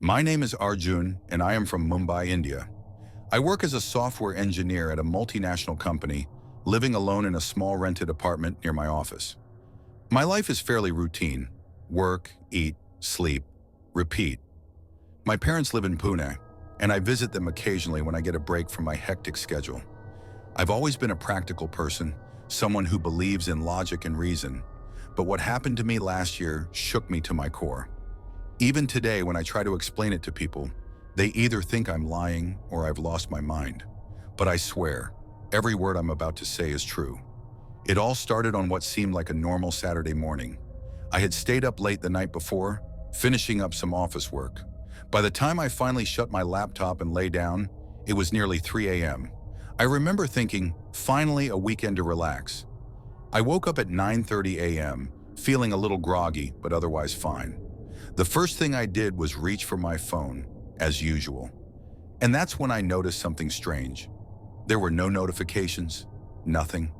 My name is Arjun, and I am from Mumbai, India. I work as a software engineer at a multinational company, living alone in a small rented apartment near my office. My life is fairly routine. Work, eat, sleep, repeat. My parents live in Pune, and I visit them occasionally when I get a break from my hectic schedule. I've always been a practical person, someone who believes in logic and reason, but what happened to me last year shook me to my core. Even today, when I try to explain it to people, they either think I'm lying or I've lost my mind. But I swear, every word I'm about to say is true. It all started on what seemed like a normal Saturday morning. I had stayed up late the night before, finishing up some office work. By the time I finally shut my laptop and lay down, it was nearly 3 a.m. I remember thinking, finally a weekend to relax. I woke up at 9:30 a.m., feeling a little groggy, but otherwise fine. The first thing I did was reach for my phone, as usual. And that's when I noticed something strange. There were no notifications, nothing.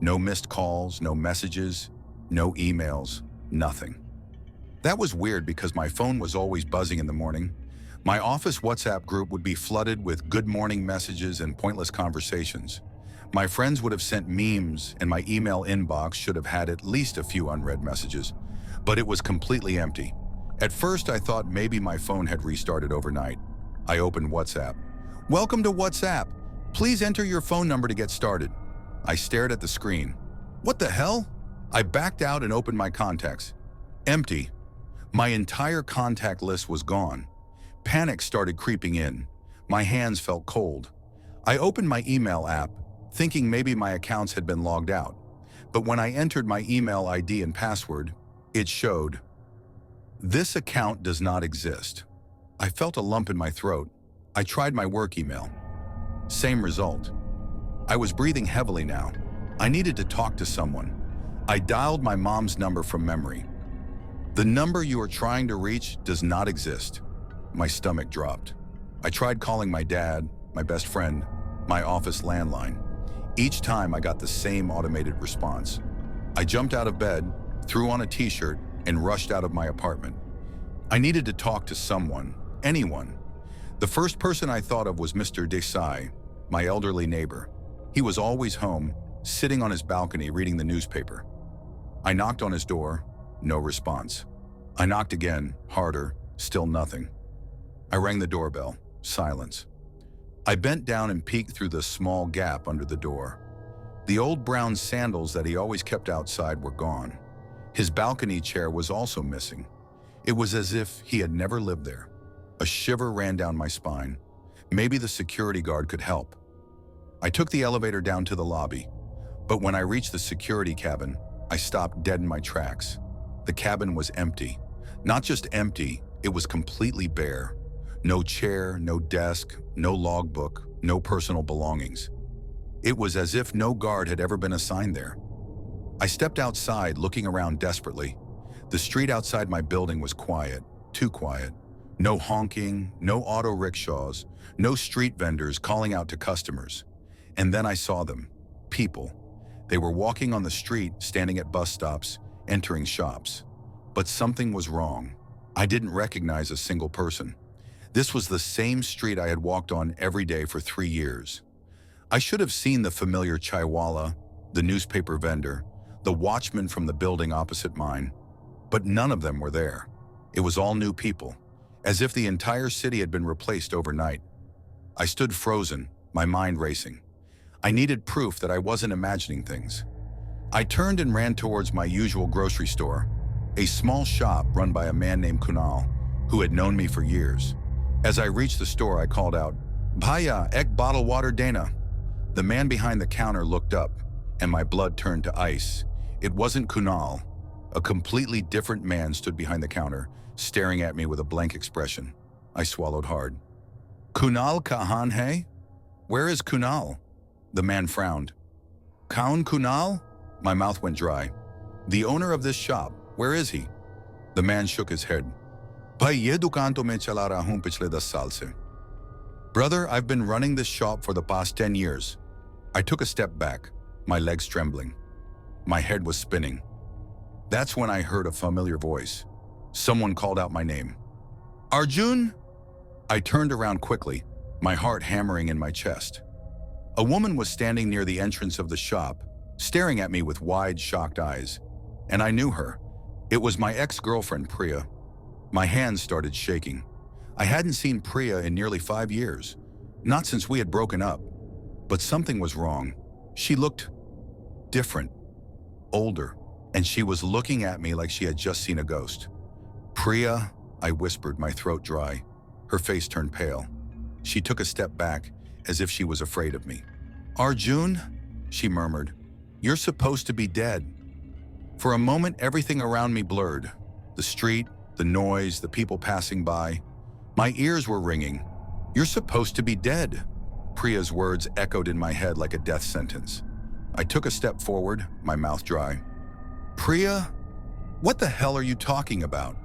No missed calls, no messages, no emails, nothing. That was weird because my phone was always buzzing in the morning. My office WhatsApp group would be flooded with good morning messages and pointless conversations. My friends would have sent memes, and my email inbox should have had at least a few unread messages, but it was completely empty. At first, I thought maybe my phone had restarted overnight. I opened WhatsApp. "Welcome to WhatsApp. Please enter your phone number to get started." I stared at the screen. What the hell? I backed out and opened my contacts. Empty. My entire contact list was gone. Panic started creeping in. My hands felt cold. I opened my email app, thinking maybe my accounts had been logged out. But when I entered my email ID and password, it showed, "This account does not exist." I felt a lump in my throat. I tried my work email. Same result. I was breathing heavily now. I needed to talk to someone. I dialed my mom's number from memory. "The number you are trying to reach does not exist." My stomach dropped. I tried calling my dad, my best friend, my office landline. Each time I got the same automated response. I jumped out of bed, threw on a t-shirt, and rushed out of my apartment. I needed to talk to someone, anyone. The first person I thought of was Mr. Desai, my elderly neighbor. He was always home, sitting on his balcony reading the newspaper. I knocked on his door, no response. I knocked again, harder, still nothing. I rang the doorbell, silence. I bent down and peeked through the small gap under the door. The old brown sandals that he always kept outside were gone. His balcony chair was also missing. It was as if he had never lived there. A shiver ran down my spine. Maybe the security guard could help. I took the elevator down to the lobby, but when I reached the security cabin, I stopped dead in my tracks. The cabin was empty. Not just empty, it was completely bare. No chair, no desk, no logbook, no personal belongings. It was as if no guard had ever been assigned there. I stepped outside, looking around desperately. The street outside my building was quiet, too quiet. No honking, no auto rickshaws, no street vendors calling out to customers. And then I saw them, people. They were walking on the street, standing at bus stops, entering shops. But something was wrong. I didn't recognize a single person. This was the same street I had walked on every day for 3 years. I should have seen the familiar chaiwala, the newspaper vendor, the watchman from the building opposite mine, but none of them were there. It was all new people, as if the entire city had been replaced overnight. I stood frozen, my mind racing. I needed proof that I wasn't imagining things. I turned and ran towards my usual grocery store, a small shop run by a man named Kunal, who had known me for years. As I reached the store, I called out, "Bhaiya, ek bottle water Dana." The man behind the counter looked up, and my blood turned to ice. It wasn't Kunal. A completely different man stood behind the counter, staring at me with a blank expression. I swallowed hard. "Kunal kahan hai? Where is Kunal?" The man frowned. "Kaun Kunal?" My mouth went dry. "The owner of this shop, where is he?" The man shook his head. "Bhai, ye dukaan to main chala raha hoon pichle 10 saal se." "Brother, I've been running this shop for the past 10 years. I took a step back, my legs trembling. My head was spinning. That's when I heard a familiar voice. Someone called out my name. "Arjun, I turned around quickly, my heart hammering in my chest. A woman was standing near the entrance of the shop, staring at me with wide, shocked eyes. And I knew her. It was my ex-girlfriend, Priya. My hands started shaking. I hadn't seen Priya in nearly 5 years, not since we had broken up. But something was wrong. She looked different, older, and she was looking at me like she had just seen a ghost. "Priya," I whispered, my throat dry. Her face turned pale. She took a step back, as if she was afraid of me. "Arjun," she murmured, "you're supposed to be dead." For a moment, everything around me blurred. The street, the noise, the people passing by. My ears were ringing. "You're supposed to be dead." Priya's words echoed in my head like a death sentence. I took a step forward, my mouth dry. "Priya, what the hell are you talking about?"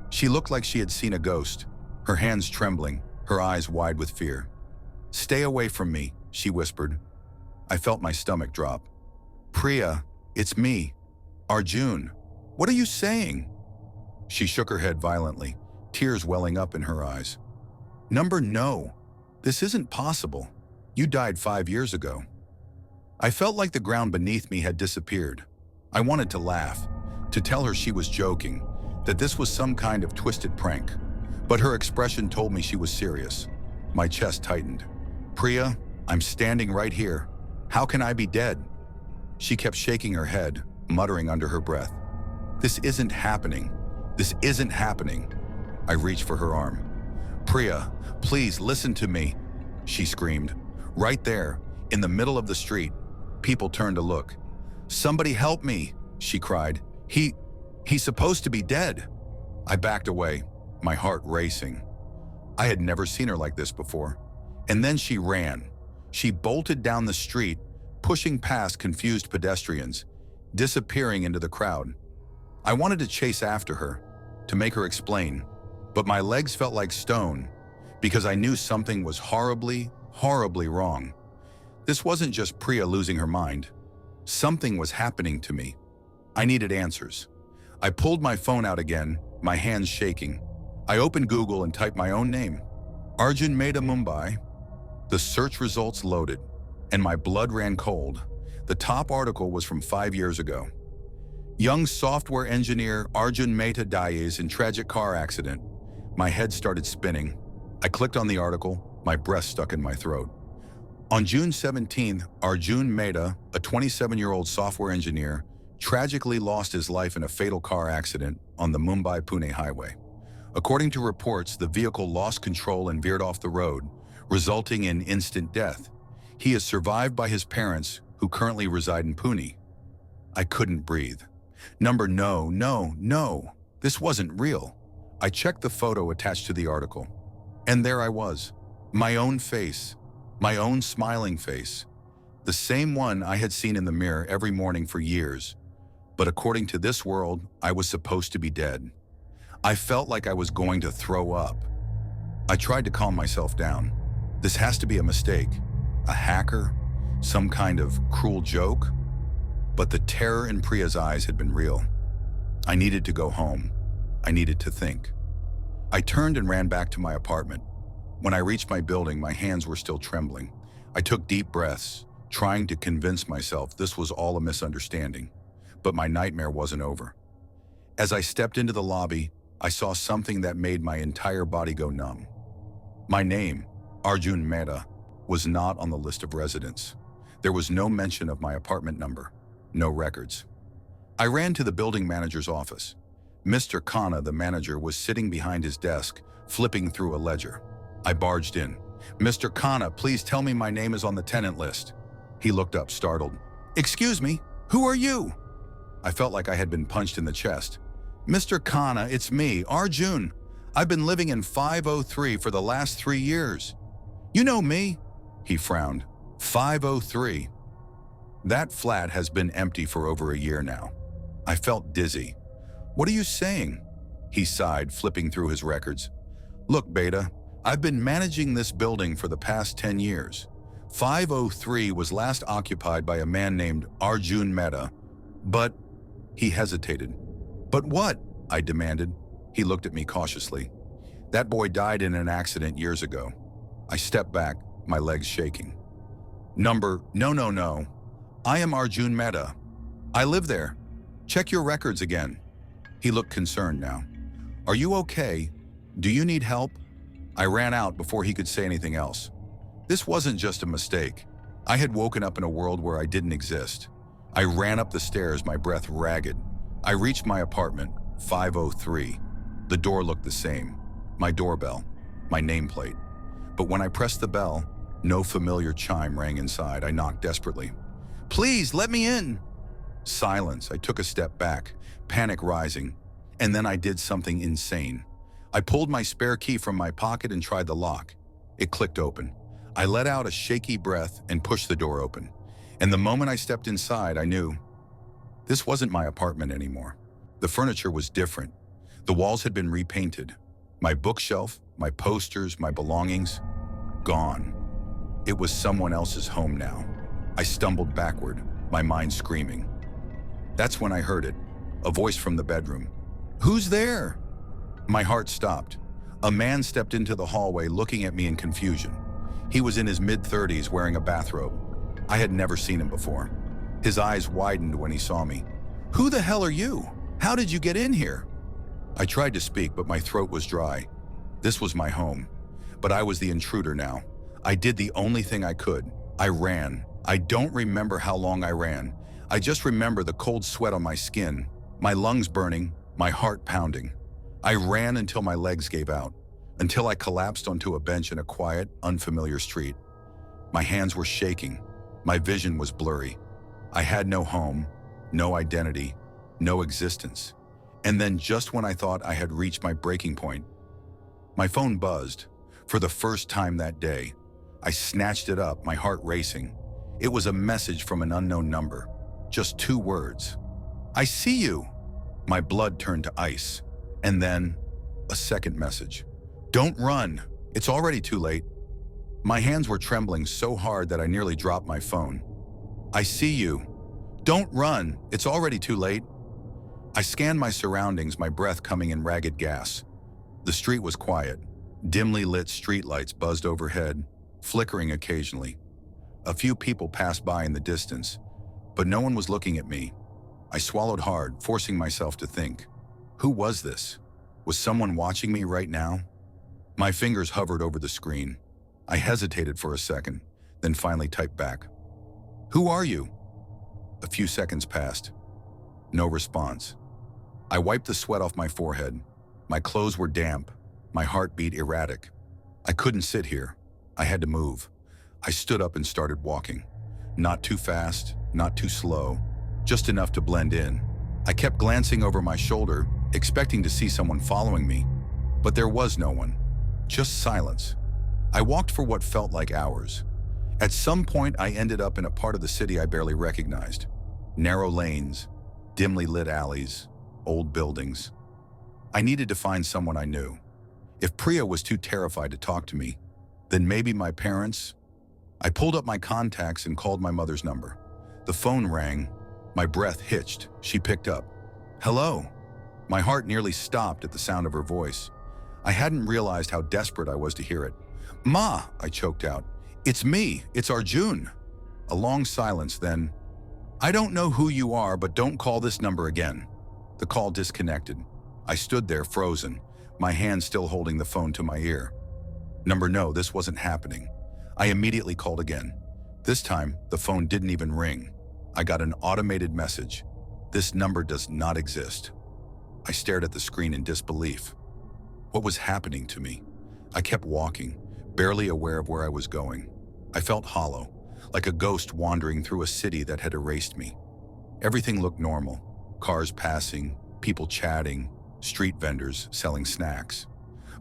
She looked like she had seen a ghost, her hands trembling, her eyes wide with fear. "Stay away from me," she whispered. I felt my stomach drop. "Priya, it's me, Arjun. What are you saying?" She shook her head violently, tears welling up in her eyes. No, this isn't possible. You died 5 years ago." I felt like the ground beneath me had disappeared. I wanted to laugh, to tell her she was joking, that this was some kind of twisted prank. But her expression told me she was serious. My chest tightened. "Priya, I'm standing right here. How can I be dead?" She kept shaking her head, muttering under her breath. "This isn't happening. This isn't happening." I reached for her arm. "Priya, please listen to me," she screamed. Right there, in the middle of the street, people turned to look. "Somebody help me," she cried. He's supposed to be dead." I backed away, my heart racing. I had never seen her like this before. And then she ran. She bolted down the street, pushing past confused pedestrians, disappearing into the crowd. I wanted to chase after her, to make her explain, but my legs felt like stone because I knew something was horribly, horribly wrong. This wasn't just Priya losing her mind. Something was happening to me. I needed answers. I pulled my phone out again, my hands shaking. I opened Google and typed my own name, Arjun Mehta, Mumbai. The search results loaded, and my blood ran cold. The top article was from 5 years ago. Young software engineer Arjun Mehta dies in tragic car accident. My head started spinning. I clicked on the article, my breath stuck in my throat. On June 17th, Arjun Mehta, a 27-year-old software engineer, tragically lost his life in a fatal car accident on the Mumbai-Pune highway. According to reports, the vehicle lost control and veered off the road, resulting in instant death. He is survived by his parents, who currently reside in Pune. I couldn't breathe. No. This wasn't real. I checked the photo attached to the article. And there I was. My own face. My own smiling face. The same one I had seen in the mirror every morning for years. But according to this world, I was supposed to be dead. I felt like I was going to throw up. I tried to calm myself down. This has to be a mistake. A hacker? Some kind of cruel joke? But the terror in Priya's eyes had been real. I needed to go home. I needed to think. I turned and ran back to my apartment. When I reached my building, my hands were still trembling. I took deep breaths, trying to convince myself this was all a misunderstanding. But my nightmare wasn't over. As I stepped into the lobby, I saw something that made my entire body go numb. My name, Arjun Mehta, was not on the list of residents. There was no mention of my apartment number, no records. I ran to the building manager's office. Mr. Khanna, the manager, was sitting behind his desk, flipping through a ledger. I barged in. "Mr. Khanna, please tell me my name is on the tenant list." He looked up, startled. "Excuse me, who are you?" I felt like I had been punched in the chest. "Mr. Khanna, it's me, Arjun. I've been living in 503 for the last 3 years." "You know me?" He frowned. 503. That flat has been empty for over a year now. I felt dizzy. "What are you saying?" He sighed, flipping through his records. "Look, Beta, I've been managing this building for the past 10 years. 503 was last occupied by a man named Arjun Mehta, but..." He hesitated. "But what?" I demanded. He looked at me cautiously. That boy died in an accident years ago. I stepped back, my legs shaking. Number, no, no, no. I am Arjun Mehta. I live there. Check your records again. He looked concerned now. Are you okay? Do you need help? I ran out before he could say anything else. This wasn't just a mistake. I had woken up in a world where I didn't exist. I ran up the stairs, my breath ragged. I reached my apartment, 503. The door looked the same. My doorbell, my nameplate. But when I pressed the bell, no familiar chime rang inside. I knocked desperately. Please, let me in. Silence. I took a step back, panic rising, and then I did something insane. I pulled my spare key from my pocket and tried the lock. It clicked open. I let out a shaky breath and pushed the door open. And the moment I stepped inside, I knew this wasn't my apartment anymore. The furniture was different. The walls had been repainted. My bookshelf, my posters, my belongings, gone. It was someone else's home now. I stumbled backward, my mind screaming. That's when I heard it, a voice from the bedroom. Who's there? My heart stopped. A man stepped into the hallway looking at me in confusion. He was in his mid-30s wearing a bathrobe. I had never seen him before. His eyes widened when he saw me. Who the hell are you? How did you get in here? I tried to speak, but my throat was dry. This was my home, but I was the intruder now. I did the only thing I could. I ran. I don't remember how long I ran. I just remember the cold sweat on my skin, my lungs burning, my heart pounding. I ran until my legs gave out, until I collapsed onto a bench in a quiet, unfamiliar street. My hands were shaking. My vision was blurry. I had no home, no identity, no existence. And then just when I thought I had reached my breaking point, my phone buzzed. For the first time that day, I snatched it up, my heart racing. It was a message from an unknown number. Just 2 words. I see you. My blood turned to ice. And then, a second message. Don't run. It's already too late. My hands were trembling so hard that I nearly dropped my phone. I see you. Don't run. It's already too late. I scanned my surroundings, my breath coming in ragged gas. The street was quiet. Dimly lit streetlights buzzed overhead, flickering occasionally. A few people passed by in the distance, but no one was looking at me. I swallowed hard, forcing myself to think. Who was this? Was someone watching me right now? My fingers hovered over the screen. I hesitated for a second, then finally typed back. Who are you? A few seconds passed. No response. I wiped the sweat off my forehead. My clothes were damp, my heart beat erratic. I couldn't sit here. I had to move. I stood up and started walking. Not too fast, not too slow, just enough to blend in. I kept glancing over my shoulder, expecting to see someone following me, but there was no one, just silence. I walked for what felt like hours. At some point, I ended up in a part of the city I barely recognized. Narrow lanes, dimly lit alleys, old buildings. I needed to find someone I knew. If Priya was too terrified to talk to me, then maybe my parents. I pulled up my contacts and called my mother's number. The phone rang. My breath hitched. She picked up. Hello. My heart nearly stopped at the sound of her voice. I hadn't realized how desperate I was to hear it. Ma, I choked out. It's me. It's Arjun. A long silence, then. I don't know who you are, but don't call this number again. The call disconnected. I stood there frozen, my hand still holding the phone to my ear. No, this wasn't happening. I immediately called again. This time, the phone didn't even ring. I got an automated message. This number does not exist. I stared at the screen in disbelief. What was happening to me? I kept walking, barely aware of where I was going. I felt hollow, like a ghost wandering through a city that had erased me. Everything looked normal. Cars passing, people chatting, street vendors selling snacks.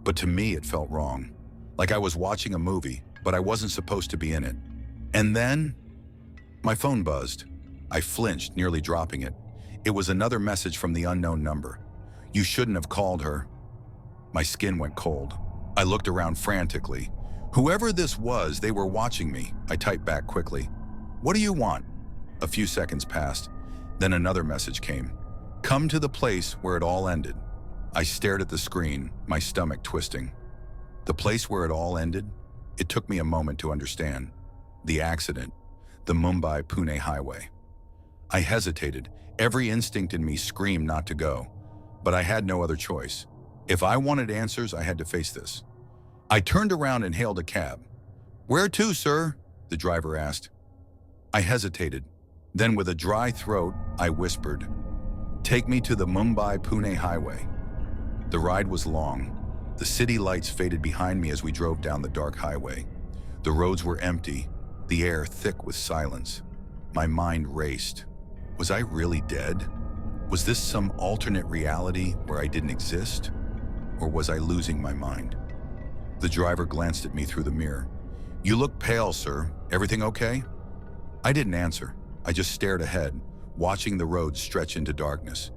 But to me, it felt wrong. Like I was watching a movie, but I wasn't supposed to be in it. And then, my phone buzzed. I flinched, nearly dropping it. It was another message from the unknown number. You shouldn't have called her. My skin went cold. I looked around frantically. Whoever this was, they were watching me. I typed back quickly. What do you want? A few seconds passed. Then another message came. Come to the place where it all ended. I stared at the screen, my stomach twisting. The place where it all ended? It took me a moment to understand. The accident, the Mumbai-Pune highway. I hesitated. Every instinct in me screamed not to go, but I had no other choice. If I wanted answers, I had to face this. I turned around and hailed a cab. "Where to, sir?" the driver asked. I hesitated. Then with a dry throat, I whispered, "Take me to the Mumbai-Pune highway." The ride was long. The city lights faded behind me as we drove down the dark highway. The roads were empty, the air thick with silence. My mind raced. Was I really dead? Was this some alternate reality where I didn't exist? Or was I losing my mind? The driver glanced at me through the mirror. "You look pale, sir. Everything okay?" I didn't answer. I just stared ahead, watching the road stretch into darkness.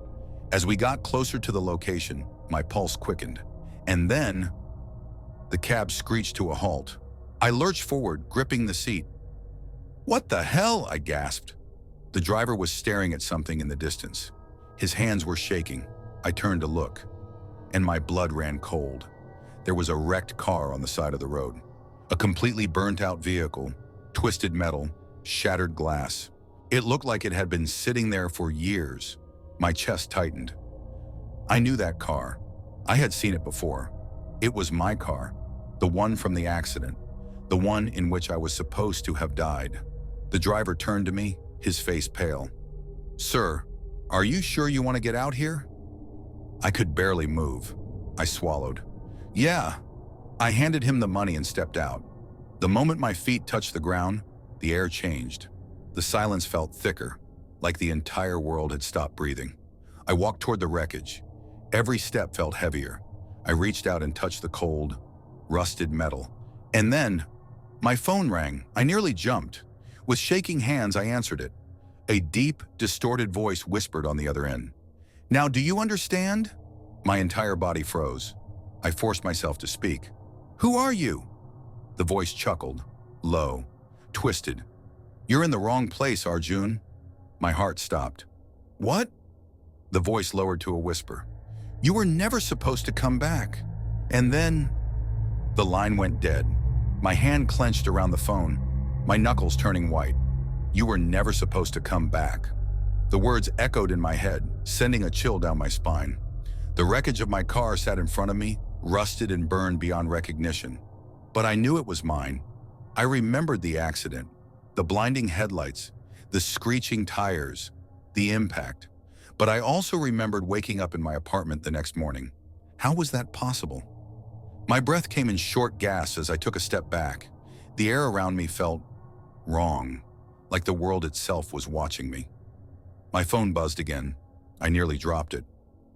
As we got closer to the location, my pulse quickened. And then, the cab screeched to a halt. I lurched forward, gripping the seat. "What the hell?" I gasped. The driver was staring at something in the distance. His hands were shaking. I turned to look, and my blood ran cold. There was a wrecked car on the side of the road. A completely burnt-out vehicle, twisted metal, shattered glass. It looked like it had been sitting there for years. My chest tightened. I knew that car. I had seen it before. It was my car, the one from the accident, the one in which I was supposed to have died. The driver turned to me, his face pale. "Sir, are you sure you want to get out here?" I could barely move. I swallowed. "Yeah." I handed him the money and stepped out. The moment my feet touched the ground, the air changed. The silence felt thicker, like the entire world had stopped breathing. I walked toward the wreckage. Every step felt heavier. I reached out and touched the cold, rusted metal. And then, my phone rang. I nearly jumped. With shaking hands, I answered it. A deep, distorted voice whispered on the other end. "Now, do you understand?" My entire body froze. I forced myself to speak. "Who are you?" The voice chuckled, low, twisted. "You're in the wrong place, Arjun." My heart stopped. "What?" The voice lowered to a whisper. "You were never supposed to come back." And then, the line went dead. My hand clenched around the phone, my knuckles turning white. "You were never supposed to come back." The words echoed in my head, sending a chill down my spine. The wreckage of my car sat in front of me, rusted and burned beyond recognition. But I knew it was mine. I remembered the accident, the blinding headlights, the screeching tires, the impact. But I also remembered waking up in my apartment the next morning. How was that possible? My breath came in short gasps as I took a step back. The air around me felt wrong, like the world itself was watching me. My phone buzzed again. I nearly dropped it.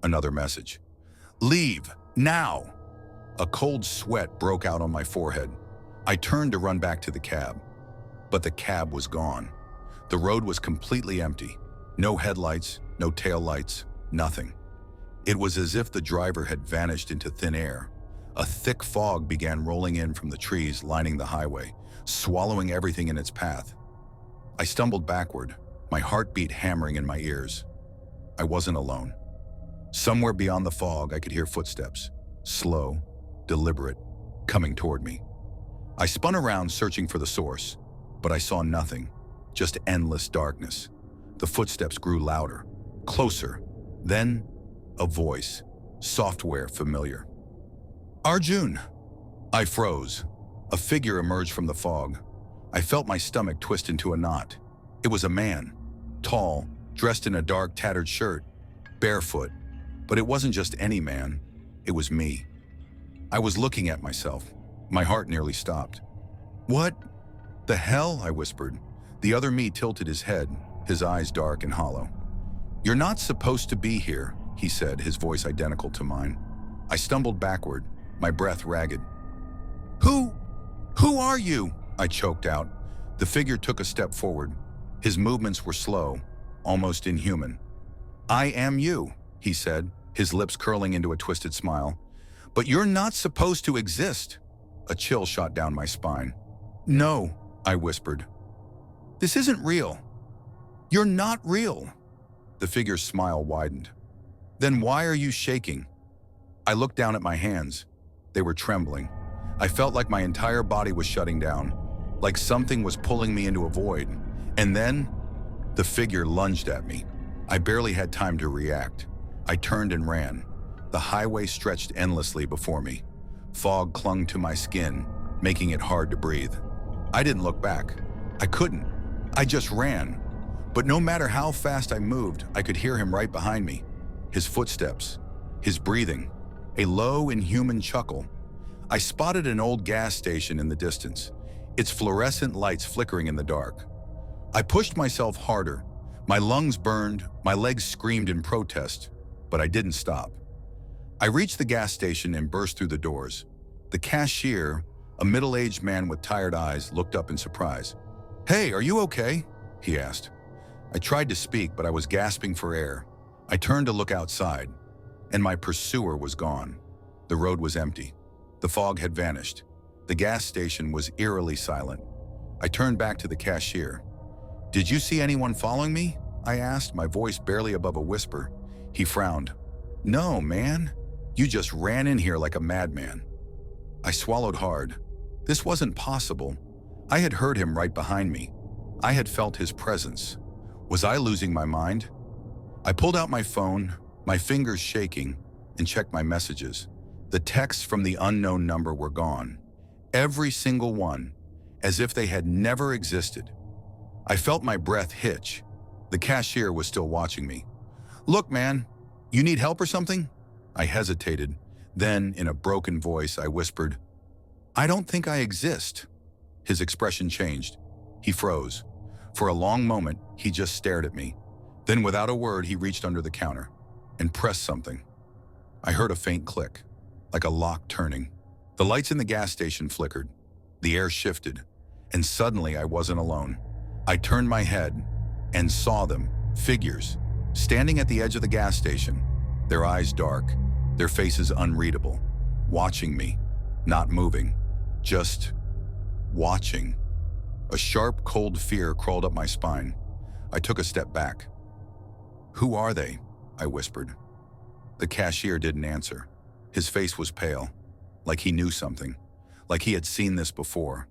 Another message. "Leave, now!" A cold sweat broke out on my forehead. I turned to run back to the cab. But the cab was gone. The road was completely empty. No headlights, no taillights, nothing. It was as if the driver had vanished into thin air. A thick fog began rolling in from the trees lining the highway, swallowing everything in its path. I stumbled backward, my heartbeat hammering in my ears. I wasn't alone. Somewhere beyond the fog, I could hear footsteps, slow, deliberate, coming toward me. I spun around searching for the source, but I saw nothing, just endless darkness. The footsteps grew louder, closer. Then, a voice, software familiar. "Arjun!" I froze. A figure emerged from the fog. I felt my stomach twist into a knot. It was a man, tall, dressed in a dark, tattered shirt, barefoot. But it wasn't just any man, it was me. I was looking at myself. My heart nearly stopped. "What the hell?" I whispered. The other me tilted his head, his eyes dark and hollow. "You're not supposed to be here," he said, his voice identical to mine. I stumbled backward, my breath ragged. Who are you?" I choked out. The figure took a step forward. His movements were slow, almost inhuman. "I am you," he said, his lips curling into a twisted smile. "But you're not supposed to exist." A chill shot down my spine. "No," I whispered. "This isn't real. You're not real." The figure's smile widened. "Then why are you shaking?" I looked down at my hands. They were trembling. I felt like my entire body was shutting down, like something was pulling me into a void. And then, the figure lunged at me. I barely had time to react. I turned and ran. The highway stretched endlessly before me. Fog clung to my skin, making it hard to breathe. I didn't look back. I couldn't. I just ran. But no matter how fast I moved, I could hear him right behind me. His footsteps, his breathing, a low, inhuman chuckle. I spotted an old gas station in the distance, its fluorescent lights flickering in the dark. I pushed myself harder. My lungs burned, my legs screamed in protest, but I didn't stop. I reached the gas station and burst through the doors. The cashier, a middle-aged man with tired eyes, looked up in surprise. "Hey, are you okay?" he asked. I tried to speak, but I was gasping for air. I turned to look outside, and my pursuer was gone. The road was empty. The fog had vanished. The gas station was eerily silent. I turned back to the cashier. "Did you see anyone following me?" I asked, my voice barely above a whisper. He frowned. "No, man. You just ran in here like a madman." I swallowed hard. This wasn't possible. I had heard him right behind me. I had felt his presence. Was I losing my mind? I pulled out my phone, my fingers shaking, and checked my messages. The texts from the unknown number were gone. Every single one, as if they had never existed. I felt my breath hitch. The cashier was still watching me. "Look, man, you need help or something?" I hesitated. Then, in a broken voice, I whispered, "I don't think I exist." His expression changed. He froze. For a long moment, he just stared at me. Then, without a word, he reached under the counter and pressed something. I heard a faint click, like a lock turning. The lights in the gas station flickered. The air shifted, and suddenly I wasn't alone. I turned my head and saw them, figures, standing at the edge of the gas station, their eyes dark, their faces unreadable, watching me, not moving, just watching. A sharp, cold fear crawled up my spine. I took a step back. "Who are they?" I whispered. The cashier didn't answer. His face was pale, like he knew something, like he had seen this before.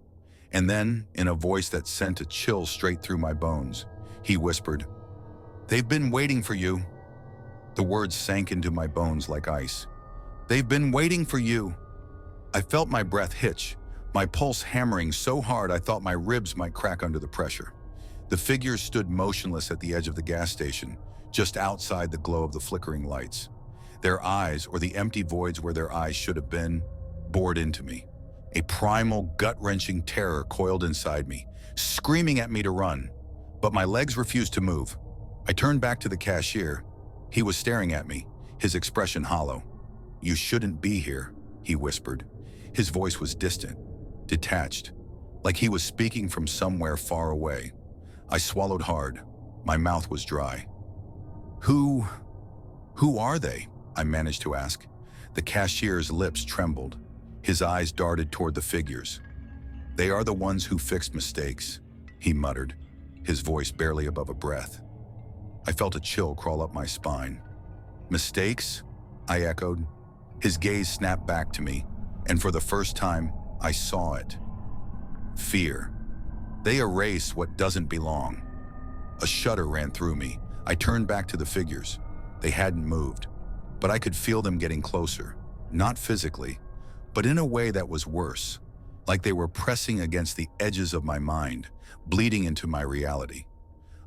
And then, in a voice that sent a chill straight through my bones, he whispered, "They've been waiting for you." The words sank into my bones like ice. "They've been waiting for you." I felt my breath hitch, my pulse hammering so hard I thought my ribs might crack under the pressure. The figures stood motionless at the edge of the gas station, just outside the glow of the flickering lights. Their eyes, or the empty voids where their eyes should have been, bored into me. A primal, gut-wrenching terror coiled inside me, screaming at me to run. But my legs refused to move. I turned back to the cashier. He was staring at me, his expression hollow. "You shouldn't be here," he whispered. His voice was distant, detached, like he was speaking from somewhere far away. I swallowed hard. My mouth was dry. Who are they?" I managed to ask. The cashier's lips trembled. His eyes darted toward the figures. "They are the ones who fixed mistakes," he muttered, his voice barely above a breath. I felt a chill crawl up my spine. "Mistakes?" I echoed. His gaze snapped back to me, and for the first time, I saw it. Fear. They erase what doesn't belong. A shudder ran through me. I turned back to the figures. They hadn't moved, but I could feel them getting closer, not physically, but in a way that was worse, like they were pressing against the edges of my mind, bleeding into my reality.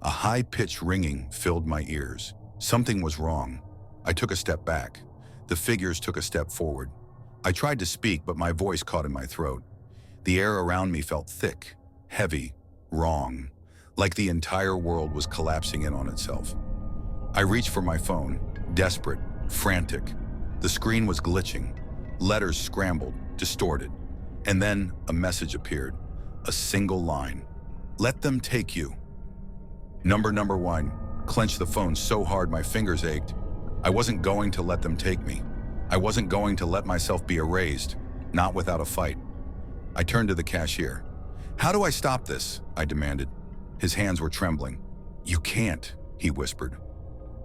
A high-pitched ringing filled my ears. Something was wrong. I took a step back. The figures took a step forward. I tried to speak, but my voice caught in my throat. The air around me felt thick, heavy, wrong, like the entire world was collapsing in on itself. I reached for my phone, desperate, frantic. The screen was glitching. Letters scrambled, distorted. And then a message appeared, a single line. "Let them take you." Number 1, clenched the phone so hard my fingers ached. I wasn't going to let them take me. I wasn't going to let myself be erased, not without a fight. I turned to the cashier. "How do I stop this?" I demanded. His hands were trembling. "You can't," he whispered.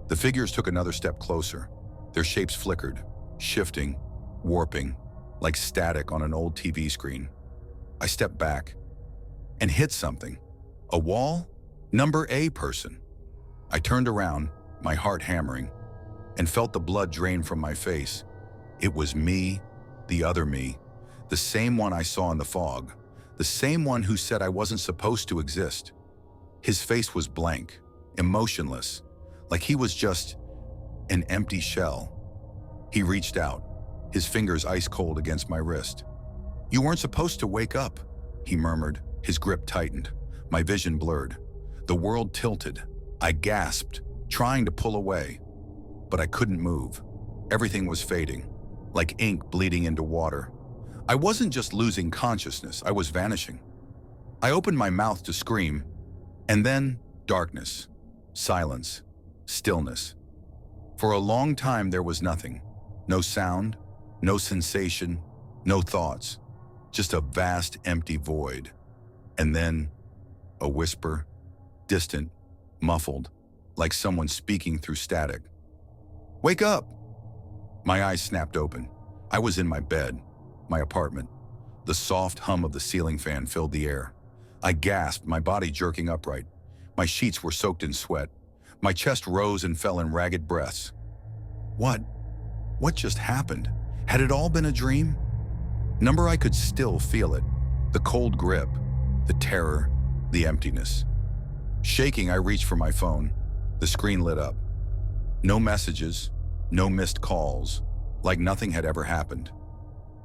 The figures took another step closer. Their shapes flickered, shifting, warping, like static on an old TV screen. I stepped back and hit something. A wall? Number A person. I turned around, my heart hammering, and felt the blood drain from my face. It was me, the other me, the same one I saw in the fog, the same one who said I wasn't supposed to exist. His face was blank, emotionless, like he was just an empty shell. He reached out, his fingers ice cold against my wrist. "You weren't supposed to wake up," he murmured. His grip tightened. My vision blurred. The world tilted. I gasped, trying to pull away. But I couldn't move. Everything was fading, like ink bleeding into water. I wasn't just losing consciousness, I was vanishing. I opened my mouth to scream, and then darkness, silence, stillness. For a long time there was nothing. No sound, no sensation, no thoughts. Just a vast empty void. And then a whisper, distant, muffled, like someone speaking through static. "Wake up!" My eyes snapped open. I was in my bed, my apartment. The soft hum of the ceiling fan filled the air. I gasped, my body jerking upright. My sheets were soaked in sweat. My chest rose and fell in ragged breaths. What just happened? Had it all been a dream? Number I could still feel it. The cold grip, the terror, the emptiness. Shaking, I reached for my phone. The screen lit up. No messages, no missed calls, like nothing had ever happened.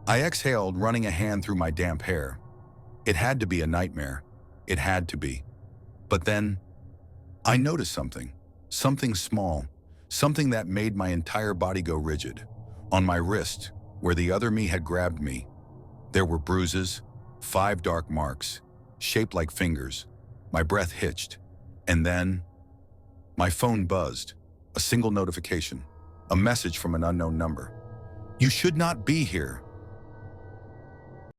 I exhaled, running a hand through my damp hair. It had to be a nightmare. It had to be. But then, I noticed something small, something that made my entire body go rigid. On my wrist, where the other me had grabbed me, there were bruises, 5 dark marks, shaped like fingers. My breath hitched, and then my phone buzzed. A single notification, a message from an unknown number. "You should not be here.